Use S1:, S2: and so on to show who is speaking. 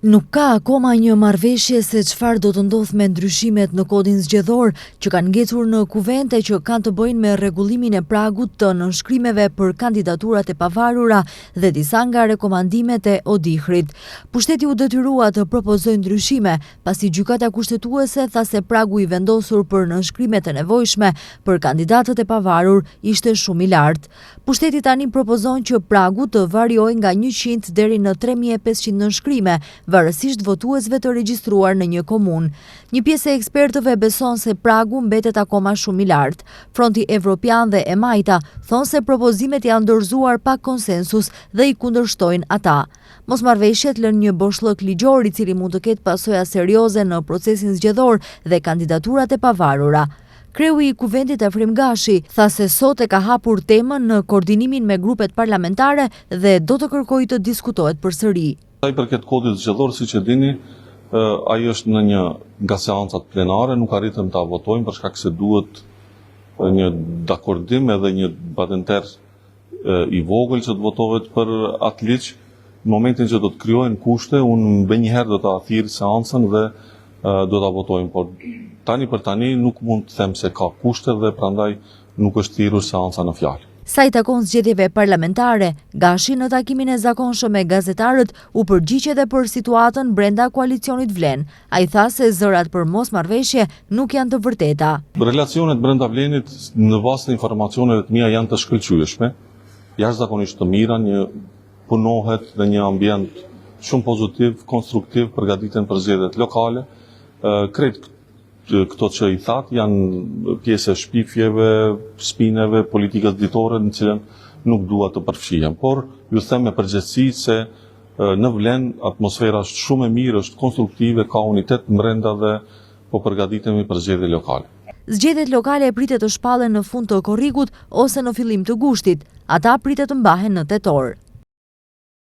S1: Nuk ka akoma një marrëveshje se çfarë do të ndodhë me ndryshimet në kodin zgjedhor që kanë ngecur në kuvente që kanë të bëjnë me rregullimin e pragut të nënshkrimeve për kandidaturat e pavarura dhe disa nga rekomandimet e Odihrit. Pushteti u detyrua të propozojë ndryshime, pasi gjykata kushtetuese tha se pragu i vendosur për nënshkrimet e nevojshme për kandidatët e pavarur ishte shumë i lartë. Pushteti tani propozon që pragu të variojë nga 100 deri në 3500 nënshkrime, varësisht votuesve të regjistruar në një komunë. Një pjesë e ekspertëve beson se pragu mbetet akoma shumë i lartë. Fronti Evropian dhe Emajta thonë se propozimet janë dorëzuar pa konsensus dhe i kundërshtojnë ata. Mosmarrveshjet lënë një boshllëk ligjor i cili mund të ketë pasoja serioze në procesin zgjedhor dhe kandidaturat e pavarura. Kreu i kuventit Efrim Gashi tha se sot e ka hapur temën në koordinimin me grupet parlamentare dhe do të kërkojë të diskutohet përsëri.
S2: Sa i përket kodit zgjedhor, siç e dini, ai është në një nga seancat plenare, nuk arritëm ta votojmë për shkak se duhet një dakordim edhe një badenter i vogël që të votohet për atë ligj. Në momentin që do të krijohen kushte, unë mbënjëherë do ta thirr seancën dhe do ta votojmë, por tani për tani nuk mund të them se ka kushte dhe prandaj nuk është thirrur seanca në fjalë.
S1: Sa i takon zgjedhjeve parlamentare, Gashi në takimin e zakonshëm me gazetarët u përgjigj edhe për situatën brenda koalicionit Vlen. Ai tha se zërat për mosmarrveshje nuk janë të vërteta.
S2: Relacionet brenda Vlenit në bazë të informacioneve të mia janë të shkëlqyeshme, jashtëzakonisht të mira, punohet në një ambient shumë pozitiv, konstruktiv, përgatiten për zgjedhjet lokale. Krejt këto që i thatë janë pjesë e shpifjeve, spineve, politikës ditore në cilën nuk dua të përfshihem. Por ju them me përgjegjësi se në Vlen atmosfera është shumë e mirë, është konstruktive, ka unitet brenda dhe po përgatitemi për zgjedhje lokale.
S1: Zgjedhjet lokale pritet të shpallen në fund të korrikut ose në fillim të gushtit. Ata pritet të mbahen në tetor.